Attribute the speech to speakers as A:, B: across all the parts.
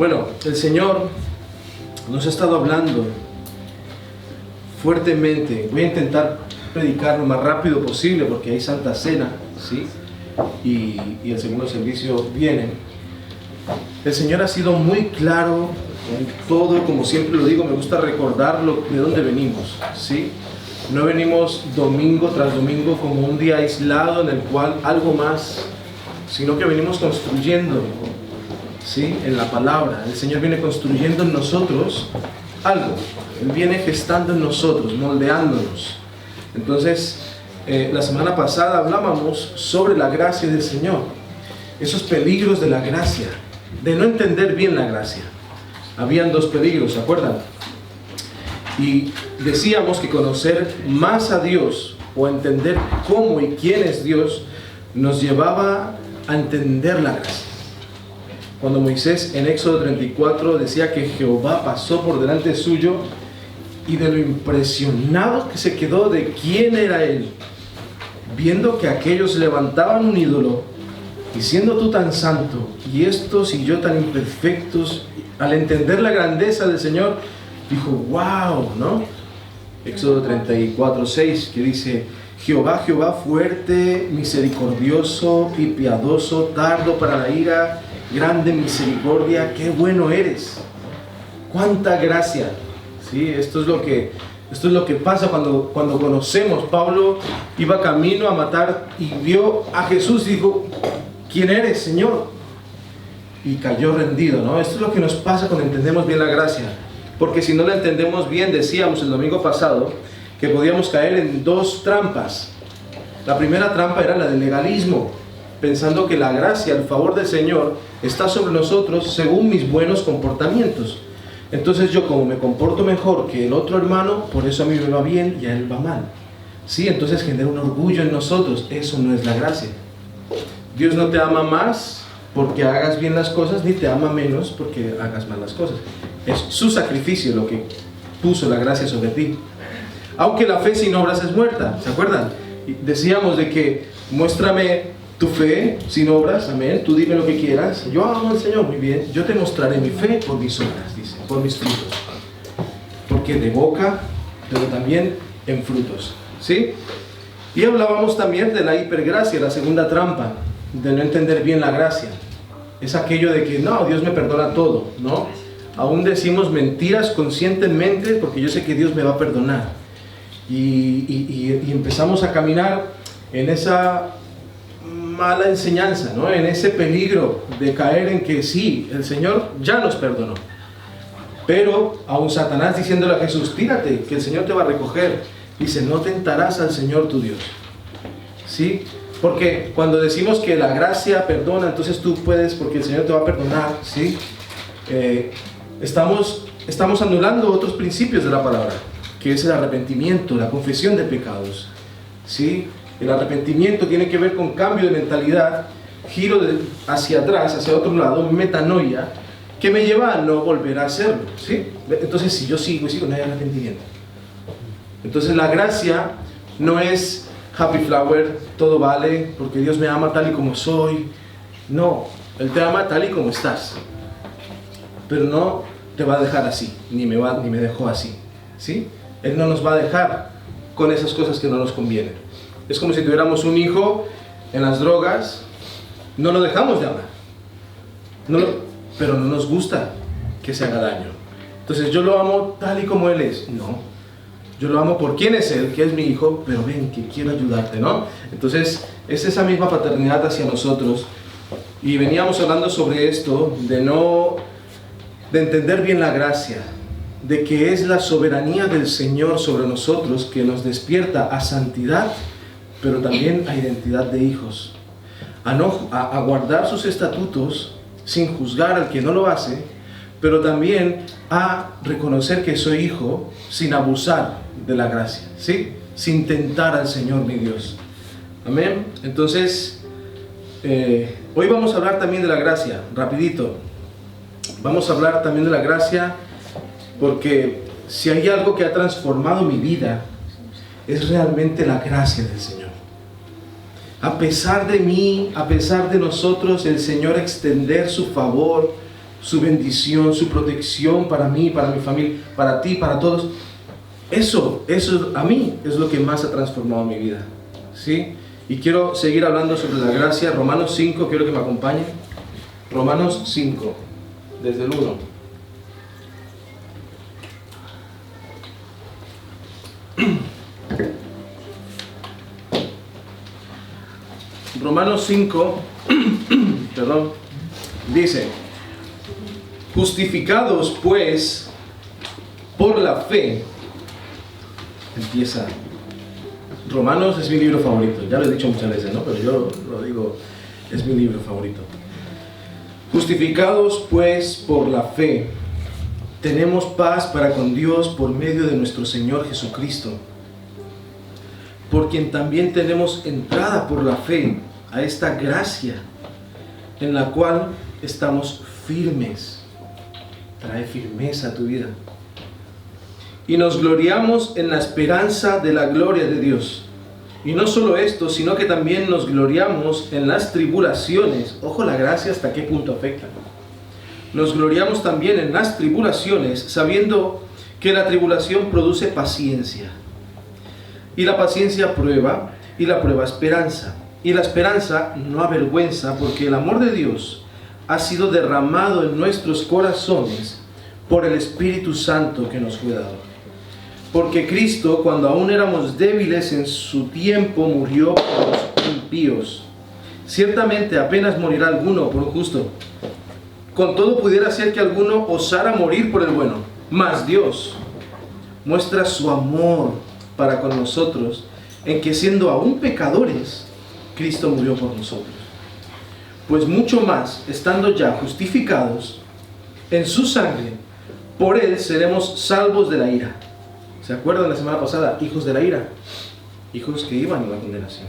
A: Bueno, el Señor nos ha estado hablando fuertemente. Voy a intentar predicar lo más rápido posible porque hay Santa Cena, ¿sí? Y el segundo servicio viene. El Señor ha sido muy claro en todo, como siempre lo digo, me gusta recordarlo de dónde venimos, ¿sí? No venimos domingo tras domingo como un día aislado en el cual algo más, sino que venimos construyendo, ¿sí? En la palabra. El Señor viene construyendo en nosotros algo. Él viene gestando en nosotros, moldeándonos. Entonces, la semana pasada hablábamos sobre la gracia del Señor, esos peligros de la gracia, de no entender bien la gracia. Habían dos peligros, ¿se acuerdan? Y decíamos que conocer más a Dios o entender cómo y quién es Dios nos llevaba a entender la gracia. Cuando Moisés en Éxodo 34 decía que Jehová pasó por delante suyo y de lo impresionado que se quedó de quién era él, viendo que aquellos levantaban un ídolo y siendo tú tan santo y estos y yo tan imperfectos, al entender la grandeza del Señor, dijo, wow, ¿no? Éxodo 34, 6, que dice, Jehová, Jehová, fuerte, misericordioso y piadoso, tardo para la ira, grande misericordia, qué bueno eres, cuánta gracia. ¿Sí? Esto es lo que pasa cuando conocemos. Pablo iba camino a matar y vio a Jesús y dijo, ¿quién eres, Señor? Y cayó rendido, ¿no? Esto es lo que nos pasa cuando entendemos bien la gracia. Porque si no la entendemos bien, decíamos el domingo pasado, que podíamos caer en dos trampas. La primera trampa era la del legalismo, pensando que la gracia, el favor del Señor, está sobre nosotros según mis buenos comportamientos. Entonces yo, como me comporto mejor que el otro hermano, por eso a mí me va bien y a él va mal. Sí, entonces genera un orgullo en nosotros. Eso no es la gracia. Dios no te ama más porque hagas bien las cosas, ni te ama menos porque hagas mal las cosas. Es su sacrificio lo que puso la gracia sobre ti. Aunque la fe sin obras es muerta, ¿se acuerdan? Decíamos de que muéstrame tu fe sin obras, amén, tú dime lo que quieras, yo amo al Señor, muy bien, yo te mostraré mi fe por mis obras, dice, por mis frutos. Porque de boca, pero también en frutos, ¿sí? Y hablábamos también de la hipergracia, la segunda trampa, de no entender bien la gracia. Es aquello de que, no, Dios me perdona todo, ¿no? Aún decimos mentiras conscientemente porque yo sé que Dios me va a perdonar. Y empezamos a caminar en esa mala enseñanza, ¿no? En ese peligro de caer en que sí, el Señor ya nos perdonó. Pero aún Satanás diciéndole a Jesús, tírate, que el Señor te va a recoger. Dice, no tentarás al Señor tu Dios. ¿Sí? Porque cuando decimos que la gracia perdona, entonces tú puedes, porque el Señor te va a perdonar, ¿sí? Estamos anulando otros principios de la palabra, que es el arrepentimiento, la confesión de pecados, ¿sí? El arrepentimiento tiene que ver con cambio de mentalidad, giro hacia atrás, hacia otro lado, metanoia, que me lleva a no volver a hacerlo, ¿sí? Entonces, si yo sigo, no hay arrepentimiento. Entonces, la gracia no es happy flower, todo vale, porque Dios me ama tal y como soy. No, Él te ama tal y como estás, pero no te va a dejar así, ni me dejó así, ¿sí? Él no nos va a dejar con esas cosas que no nos convienen. Es como si tuviéramos un hijo en las drogas, no lo dejamos de amar, pero no nos gusta que se haga daño. Entonces yo lo amo tal y como él es. No, yo lo amo por quién es él, que es mi hijo, pero ven, que quiero ayudarte, ¿no? Entonces es esa misma paternidad hacia nosotros. Y veníamos hablando sobre esto, de entender bien la gracia, de que es la soberanía del Señor sobre nosotros que nos despierta a santidad, pero también a identidad de hijos, a guardar sus estatutos sin juzgar al que no lo hace, pero también a reconocer que soy hijo sin abusar de la gracia, ¿sí? Sin tentar al Señor mi Dios. Amén. Entonces, hoy vamos a hablar también de la gracia, rapidito. Vamos a hablar también de la gracia porque si hay algo que ha transformado mi vida, es realmente la gracia del Señor. A pesar de mí, a pesar de nosotros, el Señor extender su favor su bendición, su protección para mí, para mi familia, para ti, para todos. Eso a mí es lo que más ha transformado mi vida, ¿sí? Y quiero seguir hablando sobre la gracia. Romanos 5, quiero que me acompañen. Romanos 5, desde el 1. Romanos 5, perdón, dice: justificados pues por la fe. Empieza. Romanos es mi libro favorito, ya lo he dicho muchas veces, ¿no? Pero yo lo digo, es mi libro favorito. Justificados pues por la fe, tenemos paz para con Dios por medio de nuestro Señor Jesucristo, por quien también tenemos entrada por la fe a esta gracia en la cual estamos firmes. Trae firmeza a tu vida. Y nos gloriamos en la esperanza de la gloria de Dios. Y no solo esto, sino que también nos gloriamos en las tribulaciones. Ojo la gracia hasta qué punto afecta. Nos gloriamos también en las tribulaciones, sabiendo que la tribulación produce paciencia. Y la paciencia prueba, y la prueba esperanza. Y la esperanza no avergüenza, porque el amor de Dios ha sido derramado en nuestros corazones por el Espíritu Santo que nos fue dado. Porque Cristo, cuando aún éramos débiles en su tiempo, murió por los impíos. Ciertamente apenas morirá alguno por un justo. Con todo pudiera ser que alguno osara morir por el bueno. Mas Dios muestra su amor para con nosotros, en que siendo aún pecadores, Cristo murió por nosotros. Pues mucho más, estando ya justificados en su sangre, por él seremos salvos de la ira. ¿Se acuerdan la semana pasada? Hijos de la ira, hijos que iban a la condenación.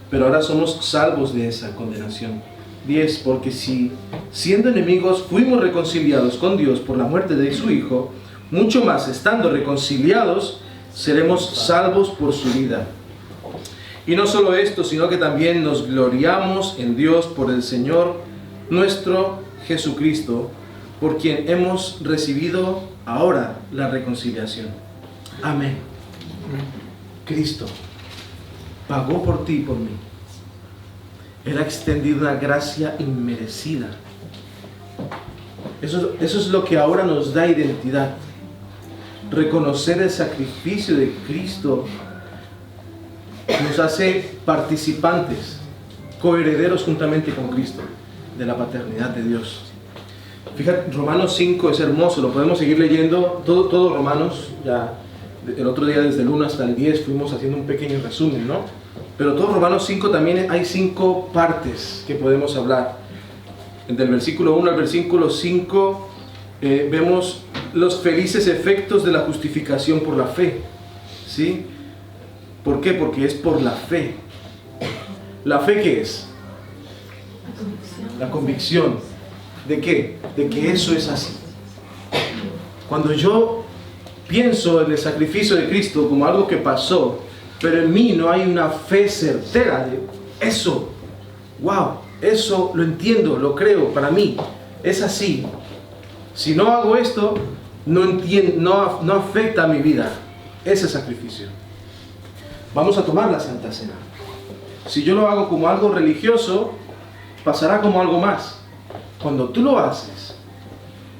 A: Pero ahora somos salvos de esa condenación. 10. Porque si, siendo enemigos, fuimos reconciliados con Dios por la muerte de su Hijo, mucho más, estando reconciliados, seremos salvos por su vida. Y no solo esto, sino que también nos gloriamos en Dios por el Señor nuestro Jesucristo, por quien hemos recibido ahora la reconciliación. Amén. Cristo pagó por ti y por mí. Él ha extendido una gracia inmerecida. Eso es lo que ahora nos da identidad. Reconocer el sacrificio de Cristo nos hace participantes, coherederos juntamente con Cristo, de la paternidad de Dios. Fíjate, Romanos 5 es hermoso, lo podemos seguir leyendo, todo Romanos, ya el otro día desde el 1 hasta el 10 fuimos haciendo un pequeño resumen, ¿no? Pero todo Romanos 5 también hay 5 partes que podemos hablar. Del versículo 1 al versículo 5 vemos los felices efectos de la justificación por la fe, ¿sí? ¿Por qué? Porque es por la fe. ¿La fe qué es? La convicción. ¿De qué? De que eso es así. Cuando yo pienso en el sacrificio de Cristo como algo que pasó, pero en mí no hay una fe certera de eso. ¡Wow! Eso lo entiendo, lo creo, para mí es así. Si no hago esto, no afecta a mi vida ese sacrificio. Vamos a tomar la Santa Cena. Si yo lo hago como algo religioso, pasará como algo más. Cuando tú lo haces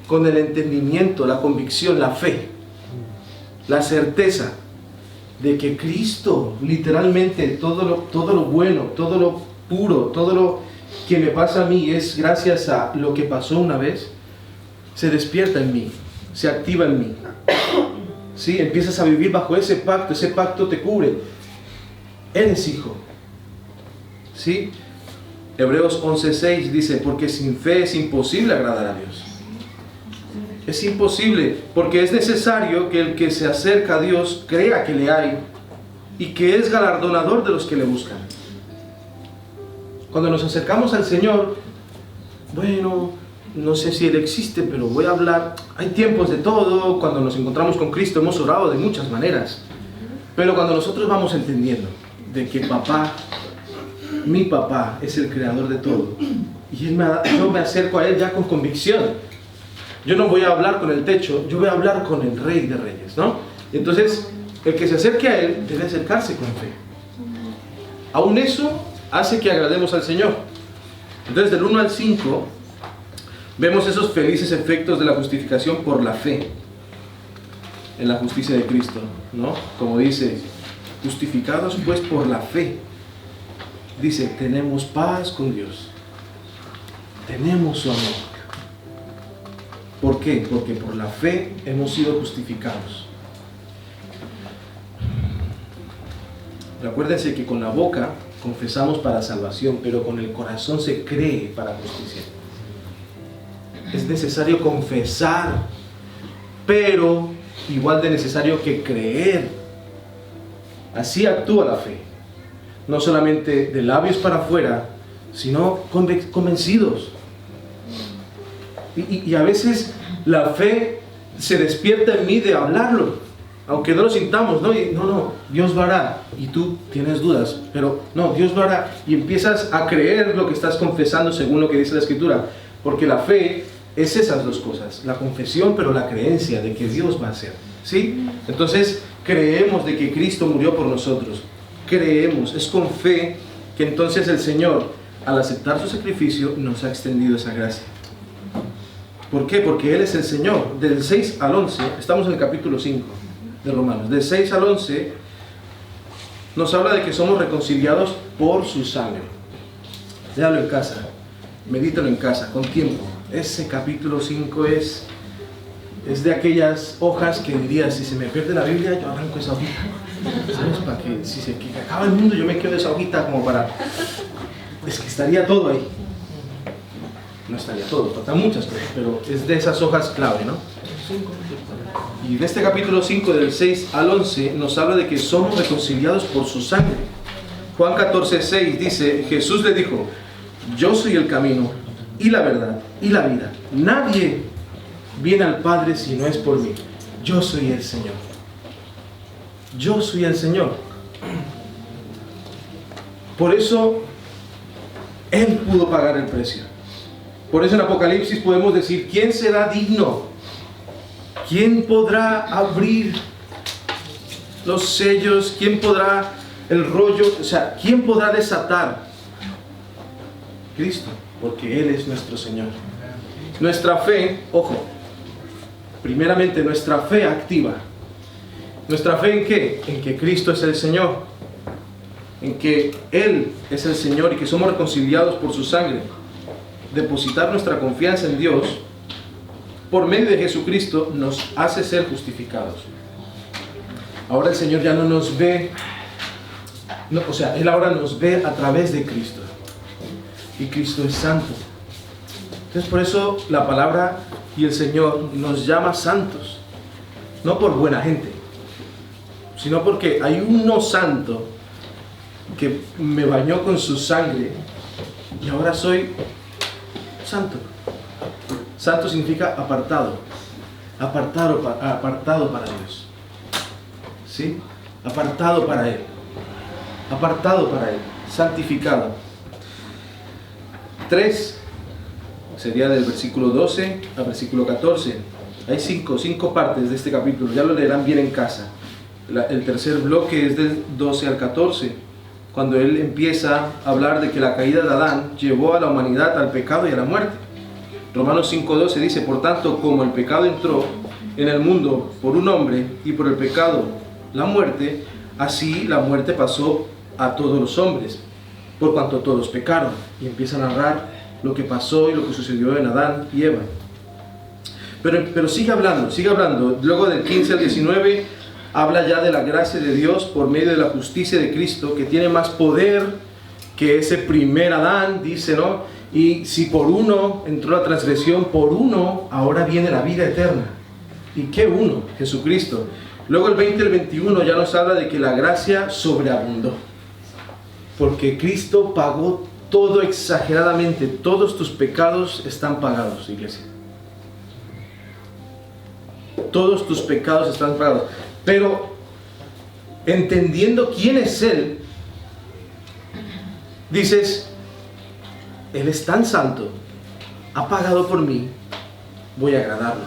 A: con el entendimiento, la convicción, la fe, la certeza de que Cristo, literalmente todo lo bueno, todo lo puro, todo lo que me pasa a mí es gracias a lo que pasó una vez, se despierta en mí, se activa en mí. ¿Sí? Empiezas a vivir bajo ese pacto te cubre. Eres hijo. ¿Sí? Hebreos 11:6 dice, porque sin fe es imposible agradar a Dios. Es imposible, porque es necesario que el que se acerca a Dios crea que le hay y que es galardonador de los que le buscan. Cuando nos acercamos al Señor, bueno, no sé si Él existe, pero voy a hablar. Hay tiempos de todo. Cuando nos encontramos con Cristo hemos orado de muchas maneras. Pero cuando nosotros vamos entendiendo de que mi papá es el creador de todo, y yo me acerco a Él ya con convicción, yo no voy a hablar con el techo, yo voy a hablar con el Rey de Reyes, ¿no? Entonces, el que se acerque a Él debe acercarse con fe. Aún eso hace que agrademos al Señor. Entonces, del 1 al 5, vemos esos felices efectos de la justificación por la fe en la justicia de Cristo, ¿no? Como dice, justificados pues por la fe. Dice, tenemos paz con Dios. Tenemos su amor. ¿Por qué? Porque por la fe hemos sido justificados. Recuérdense que con la boca confesamos para salvación, pero con el corazón se cree para justicia. Es necesario confesar, pero igual de necesario que creer. Así actúa la fe. No solamente de labios para afuera, sino convencidos. Y a veces la fe se despierta en mí de hablarlo, aunque no lo sintamos, ¿no? Y no, Dios lo hará, y tú tienes dudas, pero no, Dios lo hará, y empiezas a creer lo que estás confesando según lo que dice la Escritura, porque la fe es esas dos cosas, la confesión, pero la creencia de que Dios va a hacer, ¿sí? Entonces, creemos de que Cristo murió por nosotros, creemos, es con fe que entonces el Señor, al aceptar su sacrificio, nos ha extendido esa gracia. ¿Por qué? Porque Él es el Señor. Del 6 al 11, estamos en el capítulo 5 de Romanos, del 6 al 11 nos habla de que somos reconciliados por su sangre. Léalo en casa, medítalo en casa, con tiempo. Ese capítulo 5 es de aquellas hojas que dirías, si se me pierde la Biblia, yo arranco esa hojita, ¿sabes? Para que si se acaba el mundo, yo me quedo esa hojita como para... Es que estaría todo ahí. No estaría todo, faltan muchas cosas, pero es de esas hojas clave, ¿no? Y de este capítulo 5, del 6 al 11, nos habla de que somos reconciliados por su sangre. Juan 14:6 dice, Jesús le dijo, yo soy el camino, y la verdad, y la vida. Nadie viene al Padre si no es por mí. Yo soy el Señor. Yo soy el Señor. Por eso, Él pudo pagar el precio. Por eso en Apocalipsis podemos decir, ¿quién será digno? ¿Quién podrá abrir los sellos? ¿Quién podrá el rollo? O sea, ¿quién podrá desatar? Cristo, porque Él es nuestro Señor. Nuestra fe, ojo, primeramente nuestra fe activa. ¿Nuestra fe en qué? En que Cristo es el Señor. En que Él es el Señor y que somos reconciliados por su sangre. Depositar nuestra confianza en Dios por medio de Jesucristo nos hace ser justificados. Ahora el Señor ya no nos ve, no, o sea, Él ahora nos ve a través de Cristo, y Cristo es santo. Entonces por eso la palabra y el Señor nos llama santos, no por buena gente, sino porque hay uno santo que me bañó con su sangre y ahora soy santo. Santo significa apartado, apartado para Dios, ¿sí? Apartado para Él, santificado. 3 sería del versículo 12 al versículo 14. Hay cinco partes de este capítulo, ya lo leerán bien en casa. El tercer bloque es del 12 al 14, cuando él empieza a hablar de que la caída de Adán llevó a la humanidad al pecado y a la muerte. Romanos 5:12 dice, por tanto, como el pecado entró en el mundo por un hombre y por el pecado la muerte, así la muerte pasó a todos los hombres, por cuanto todos pecaron. Y empieza a narrar lo que pasó y lo que sucedió en Adán y Eva. Pero sigue hablando. Luego del 15 al 19 habla ya de la gracia de Dios por medio de la justicia de Cristo, que tiene más poder que ese primer Adán, dice, ¿no? Y si por uno entró la transgresión, por uno ahora viene la vida eterna. ¿Y qué uno? Jesucristo. Luego el 20 y el 21 ya nos habla de que la gracia sobreabundó, porque Cristo pagó todo exageradamente. Todos tus pecados están pagados, iglesia. Todos tus pecados están pagados. Pero entendiendo quién es Él, dices, Él es tan santo, ha pagado por mí, voy a agradarlo.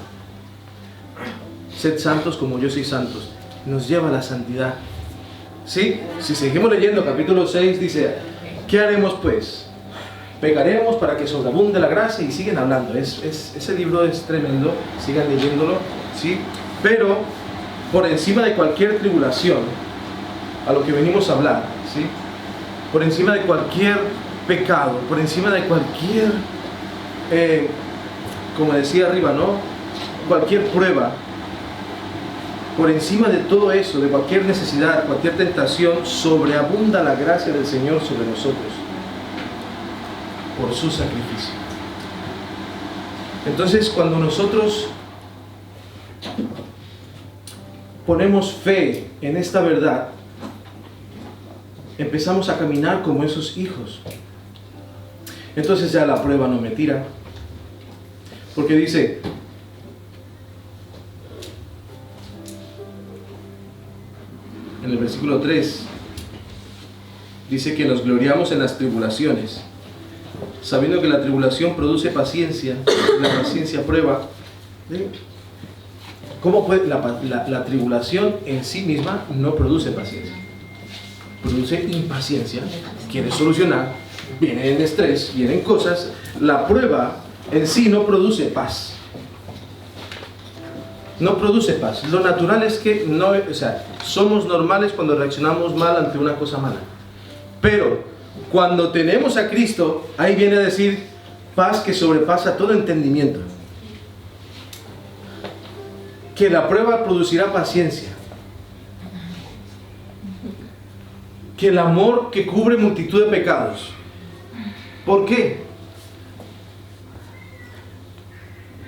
A: Sed santos como yo soy santos. Nos lleva a la santidad. ¿Sí? Si seguimos leyendo capítulo 6 dice, ¿qué haremos pues? Pecaremos para que sobreabunde la gracia, y siguen hablando. Ese libro es tremendo, sigan leyéndolo, ¿sí? Pero por encima de cualquier tribulación, a lo que venimos a hablar, ¿sí? Por encima de cualquier pecado, por encima de cualquier, como decía arriba, ¿no? Cualquier prueba, por encima de todo eso, de cualquier necesidad, cualquier tentación, sobreabunda la gracia del Señor sobre nosotros, por su sacrificio. Entonces, cuando nosotros ponemos fe en esta verdad, empezamos a caminar como esos hijos. Entonces ya la prueba no me tira, porque dice, en el versículo 3, dice que nos gloriamos en las tribulaciones, sabiendo que la tribulación produce paciencia, la paciencia prueba. ¿Sí? ¿Cómo puede? La tribulación en sí misma no produce paciencia, produce impaciencia, quiere solucionar, viene en estrés, vienen cosas. La prueba en sí no produce paz. No produce paz. Lo natural es que no, o sea, somos normales cuando reaccionamos mal ante una cosa mala. Pero cuando tenemos a Cristo, ahí viene a decir paz que sobrepasa todo entendimiento. Que la prueba producirá paciencia. Que el amor que cubre multitud de pecados. ¿Por qué?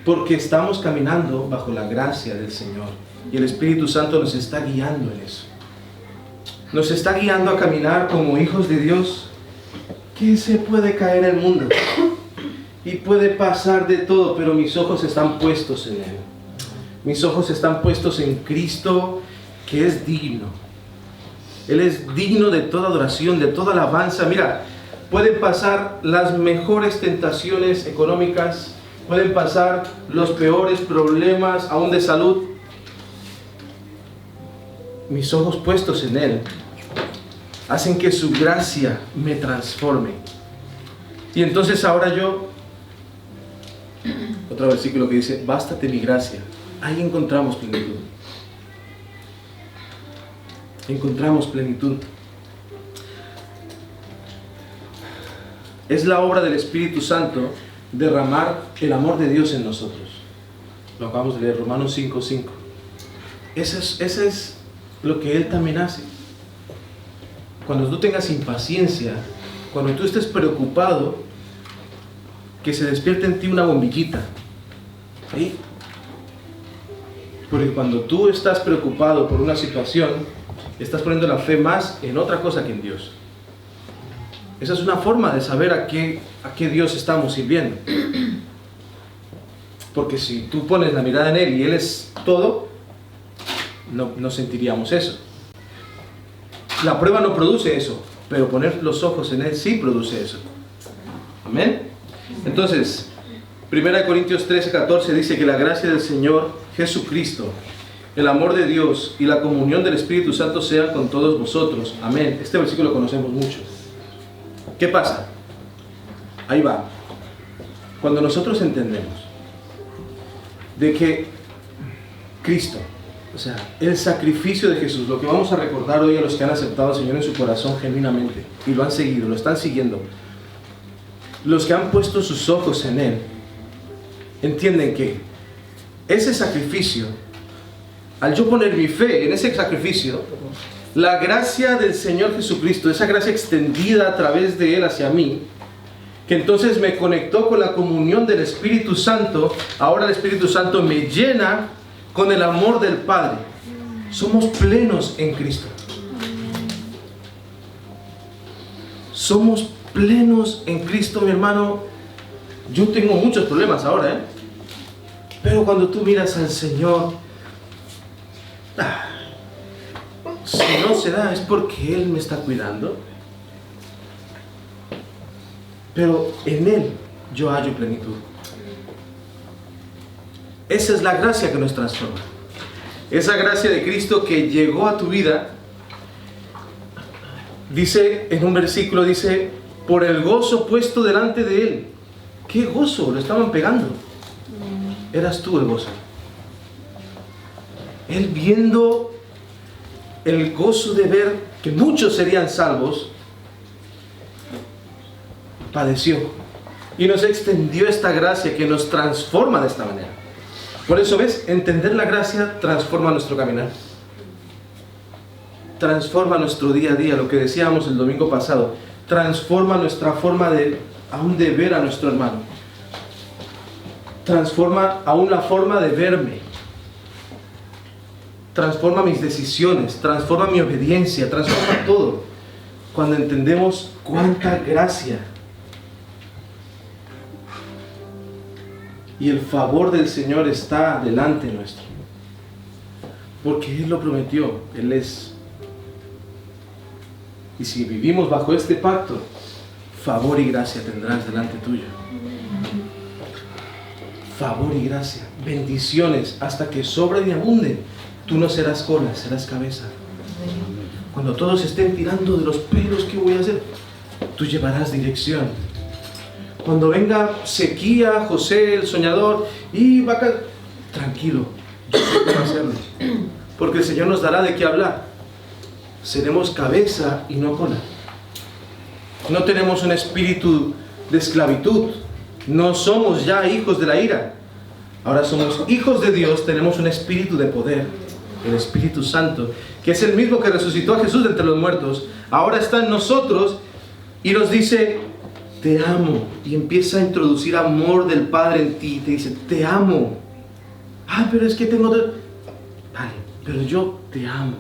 A: Porque estamos caminando bajo la gracia del Señor. Y el Espíritu Santo nos está guiando en eso. Nos está guiando a caminar como hijos de Dios. Que se puede caer el mundo. Y puede pasar de todo, pero mis ojos están puestos en Él. Mis ojos están puestos en Cristo, que es digno. Él es digno de toda adoración, de toda alabanza. Mira, pueden pasar las mejores tentaciones económicas, pueden pasar los peores problemas, aún de salud. Mis ojos puestos en Él hacen que su gracia me transforme. Y entonces ahora yo, otro versículo que dice, bástate mi gracia. Ahí encontramos plenitud. Encontramos plenitud. Es la obra del Espíritu Santo derramar el amor de Dios en nosotros. Lo acabamos de leer, Romanos 5:5. Eso es lo que Él también hace. Cuando tú tengas impaciencia, cuando tú estés preocupado, que se despierte en ti una bombillita. ¿Sí? Porque cuando tú estás preocupado por una situación, estás poniendo la fe más en otra cosa que en Dios. Esa es una forma de saber a qué Dios estamos sirviendo. Porque si tú pones la mirada en Él y Él es todo, no sentiríamos eso. La prueba no produce eso, pero poner los ojos en Él sí produce eso. Amén. Entonces, 1 Corintios 13:14 dice que la gracia del Señor Jesucristo, el amor de Dios y la comunión del Espíritu Santo sean con todos vosotros. Amén. Este versículo lo conocemos mucho. ¿Qué pasa? Ahí va. Cuando nosotros entendemos de que Cristo, o sea, el sacrificio de Jesús, lo que vamos a recordar hoy a los que han aceptado al Señor en su corazón genuinamente y lo han seguido, lo están siguiendo, los que han puesto sus ojos en Él, entienden que ese sacrificio, al yo poner mi fe en ese sacrificio, la gracia del Señor Jesucristo, esa gracia extendida a través de Él hacia mí, que entonces me conectó con la comunión del Espíritu Santo, ahora el Espíritu Santo me llena con el amor del Padre. Somos plenos en Cristo. Somos plenos en Cristo, mi hermano. Yo tengo muchos problemas ahora, pero cuando tú miras al Señor, si no se da es porque Él me está cuidando. Pero en Él yo hallo plenitud. Esa es la gracia que nos transforma. Esa gracia de Cristo que llegó a tu vida, dice en un versículo, dice, por el gozo puesto delante de Él. ¿Qué gozo? Lo estaban pegando. Eras tú el gozo. Él, viendo el gozo de ver que muchos serían salvos, padeció y nos extendió esta gracia que nos transforma de esta manera. Por eso, ¿ves? Entender la gracia transforma nuestro caminar, transforma nuestro día a día, lo que decíamos el domingo pasado, transforma nuestra forma de aún de ver a nuestro hermano, transforma aún la forma de verme, transforma mis decisiones, transforma mi obediencia, transforma todo, cuando entendemos cuánta gracia y el favor del Señor está delante nuestro, porque Él lo prometió, Él es. Y si vivimos bajo este pacto, favor y gracia tendrás delante tuyo. Favor y gracia, bendiciones, hasta que sobren y abunden. Tú no serás cola, serás cabeza. Cuando todos estén tirando de los pelos, ¿qué voy a hacer? Tú llevarás dirección. Cuando venga sequía, José el soñador, y va a caer, tranquilo, yo sé cómo hacerlo, porque el Señor nos dará de qué hablar. Seremos cabeza y no cola. No tenemos un espíritu de esclavitud. No somos ya hijos de la ira. Ahora somos hijos de Dios, tenemos un espíritu de poder, el Espíritu Santo, que es el mismo que resucitó a Jesús de entre los muertos. Ahora está en nosotros y nos dice, te amo. Y empieza a introducir amor del Padre en ti. Te dice, te amo. Ah, pero es que tengo... Vale, pero yo te amo.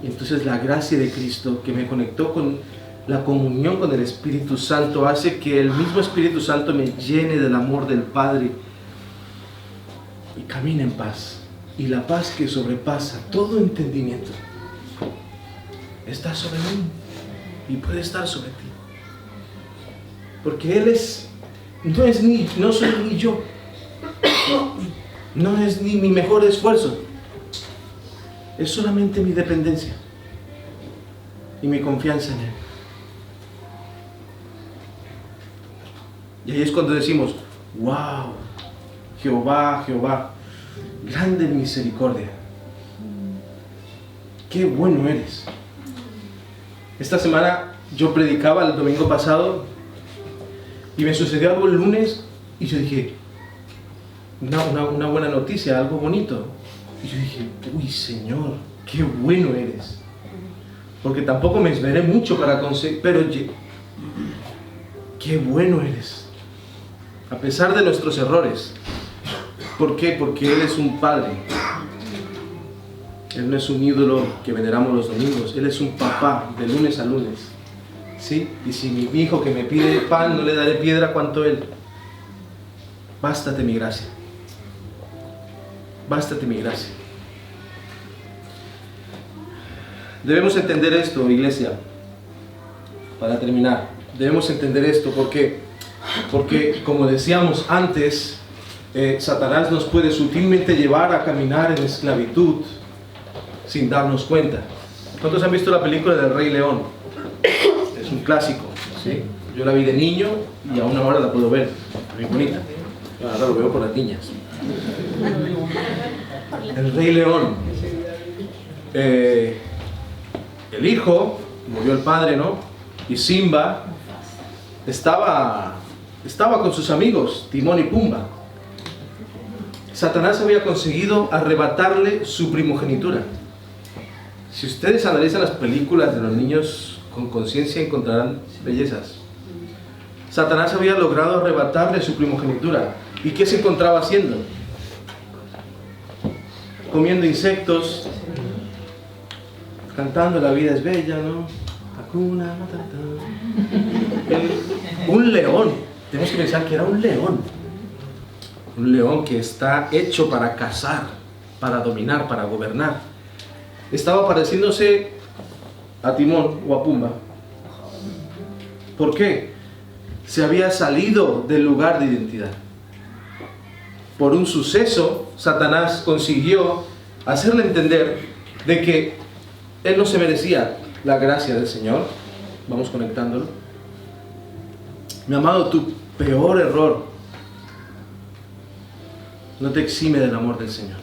A: Y entonces la gracia de Cristo que me conectó con la comunión con el Espíritu Santo hace que el mismo Espíritu Santo me llene del amor del Padre y camine en paz. Y la paz que sobrepasa todo entendimiento está sobre mí y puede estar sobre ti. Porque Él es, no soy ni yo, no es ni mi mejor esfuerzo. Es solamente mi dependencia y mi confianza en Él. Y ahí es cuando decimos, wow, Jehová, Jehová, grande en misericordia. Qué bueno eres. Esta semana yo predicaba el domingo pasado y me sucedió algo el lunes y yo dije, una buena noticia, algo bonito. Y yo dije, uy Señor, qué bueno eres. Porque tampoco me esmeré mucho para conseguir, pero qué bueno eres. A pesar de nuestros errores. ¿Por qué? Porque Él es un Padre. Él no es un ídolo que veneramos los domingos. Él es un papá de lunes a lunes. ¿Sí? Y si mi hijo que me pide pan no le daré piedra cuanto Él. Bástate mi gracia. Bástate mi gracia. Debemos entender esto, iglesia. Para terminar, debemos entender esto. ¿Por qué? Porque, como decíamos antes, Satanás nos puede sutilmente llevar a caminar en esclavitud sin darnos cuenta. ¿Cuántos han visto la película del Rey León? Es un clásico, ¿sí? Yo la vi de niño y aún ahora la puedo ver. Muy bonita. Ahora lo veo por las niñas. El Rey León. El hijo, murió el padre, ¿no? Y Simba estaba con sus amigos, Timón y Pumba. Satanás había conseguido arrebatarle su primogenitura. Si ustedes analizan las películas de los niños con conciencia, encontrarán bellezas. Satanás había logrado arrebatarle su primogenitura. ¿Y qué se encontraba haciendo? Comiendo insectos, cantando La vida es bella, ¿no? Hakuna Matata. Un león. Tenemos que pensar que era un león. Un león que está hecho para cazar, para dominar, para gobernar. Estaba pareciéndose a Timón o a Pumba. ¿Por qué? Se había salido del lugar de identidad. por un suceso, Satanás consiguió hacerle entender de que él no se merecía la gracia del Señor. Vamos conectándolo. Mi amado, tu peor error no te exime del amor del Señor.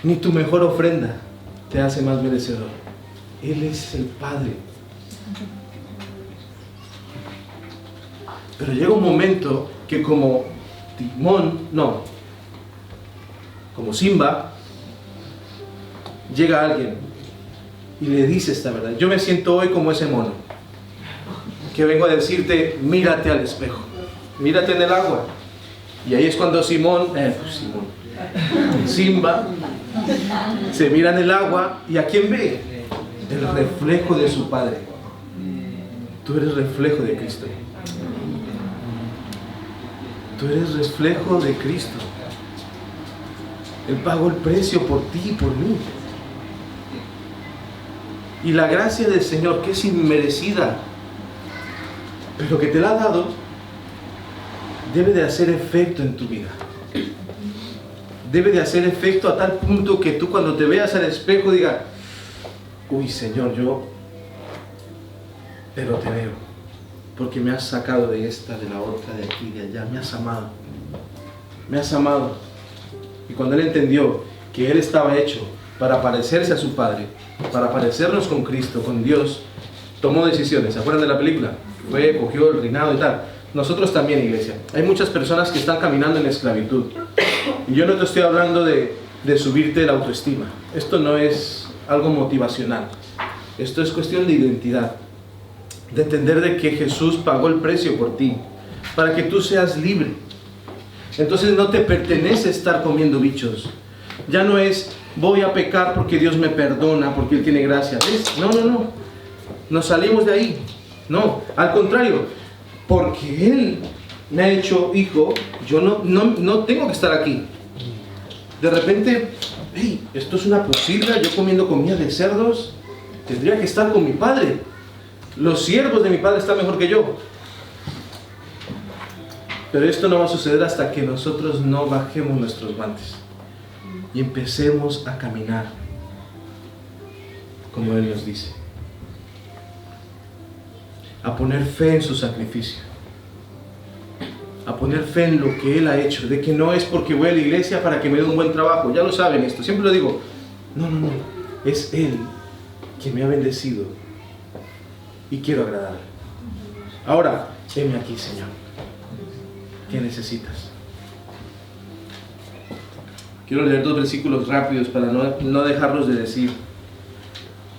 A: Ni tu mejor ofrenda te hace más merecedor. Él es el Padre. Pero llega un momento que como como Simba, llega alguien y le dice esta verdad. Yo me siento hoy como ese mono, que vengo a decirte, mírate al espejo, mírate en el agua. Y ahí es cuando Simba se mira en el agua, y ¿a quién ve? El reflejo de su Padre. Tú eres reflejo de Cristo. Tú eres reflejo de Cristo. Él pagó el precio por ti y por mí. Y la gracia del Señor, que es inmerecida, pero que te la ha dado, debe de hacer efecto en tu vida. Debe de hacer efecto a tal punto que tú, cuando te veas al espejo, digas: uy, Señor, pero te veo, porque me has sacado de esta, de la otra, de aquí, de allá. Me has amado. Me has amado. Y cuando él entendió que él estaba hecho para parecerse a su Padre, para parecernos con Cristo, con Dios, tomó decisiones. ¿Se acuerdan de la película? Cogió el reinado y tal. Nosotros también, iglesia. Hay muchas personas que están caminando en esclavitud. Y yo no te estoy hablando de subirte la autoestima. Esto no es algo motivacional. Esto es cuestión de identidad. De entender de que Jesús pagó el precio por ti, para que tú seas libre. Entonces no te pertenece estar comiendo bichos. Ya no es, voy a pecar porque Dios me perdona, porque Él tiene gracia. ¿Ves? No. Nos salimos de ahí. No, al contrario. Porque Él me ha hecho hijo, yo no tengo que estar aquí. De repente, hey, esto es una posilga, yo comiendo comida de cerdos, tendría que estar con mi Padre. Los siervos de mi Padre están mejor que yo. Pero esto no va a suceder hasta que nosotros no bajemos nuestros guantes y empecemos a caminar como Él nos dice. A poner fe en su sacrificio. A poner fe en lo que Él ha hecho. De que no es porque voy a la iglesia para que me dé un buen trabajo. Ya lo saben esto. Siempre lo digo. No. Es Él que me ha bendecido. Y quiero agradarle. Ahora, heme aquí, Señor. ¿Qué necesitas? Quiero leer 2 versículos rápidos para no dejarlos de decir.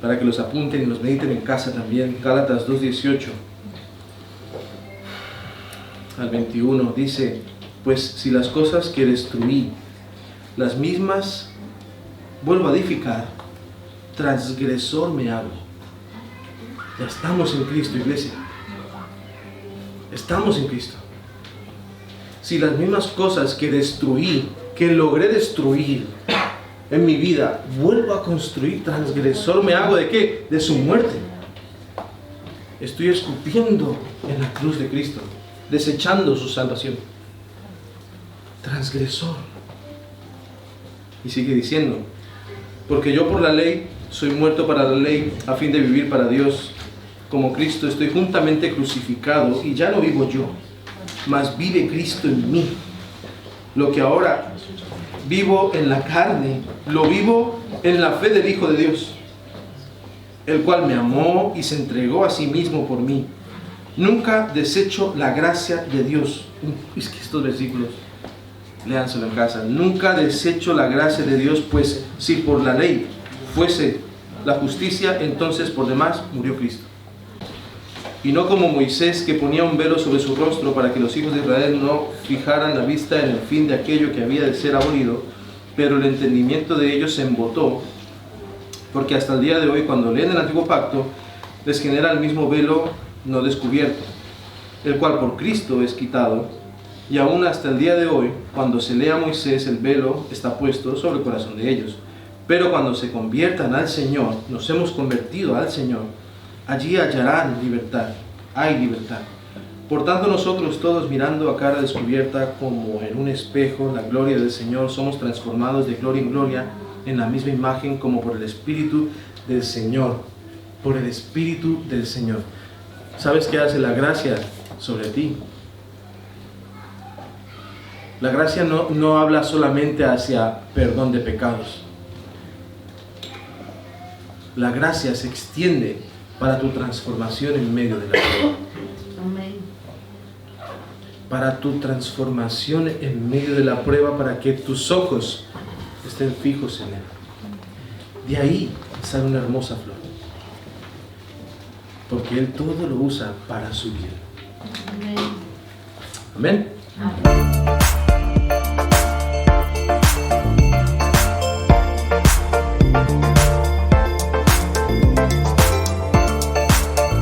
A: Para que los apunten y los mediten en casa también. Gálatas 2:18 al 21 dice: pues si las cosas que destruí, las mismas vuelvo a edificar, transgresor me hago. Ya estamos en Cristo, iglesia. Estamos en Cristo. Si las mismas cosas que destruí, que logré destruir en mi vida, vuelvo a construir, transgresor me hago ¿de qué? De su muerte. Estoy escupiendo en la cruz de Cristo, desechando su salvación. Transgresor. Y sigue diciendo: porque yo por la ley soy muerto para la ley, a fin de vivir para Dios. Como Cristo estoy juntamente crucificado, y ya no vivo yo, mas vive Cristo en mí. Lo que ahora vivo en la carne, lo vivo en la fe del Hijo de Dios, el cual me amó y se entregó a sí mismo por mí. Nunca desecho la gracia de Dios. Es que estos versículos, léanselo en casa. Nunca desecho la gracia de Dios, pues si por la ley fuese la justicia, entonces por demás murió Cristo. Y no como Moisés, que ponía un velo sobre su rostro para que los hijos de Israel no fijaran la vista en el fin de aquello que había de ser abolido, pero el entendimiento de ellos se embotó, porque hasta el día de hoy, cuando leen el antiguo pacto, les genera el mismo velo no descubierto, el cual por Cristo es quitado, y aún hasta el día de hoy, cuando se lee a Moisés, el velo está puesto sobre el corazón de ellos. Pero cuando se conviertan al Señor, nos hemos convertido al Señor, allí hallarán libertad, hay libertad. Por tanto, nosotros todos, mirando a cara descubierta como en un espejo la gloria del Señor, somos transformados de gloria en gloria en la misma imagen como por el Espíritu del Señor. Por el Espíritu del Señor. ¿Sabes qué hace la gracia sobre ti? La gracia no habla solamente hacia perdón de pecados. La gracia se extiende para tu transformación en medio de la prueba.
B: Amén.
A: Para tu transformación en medio de la prueba, para que tus ojos estén fijos en Él. De ahí sale una hermosa flor. Porque Él todo lo usa para su bien.
B: Amén.
A: Amén.
B: Amén.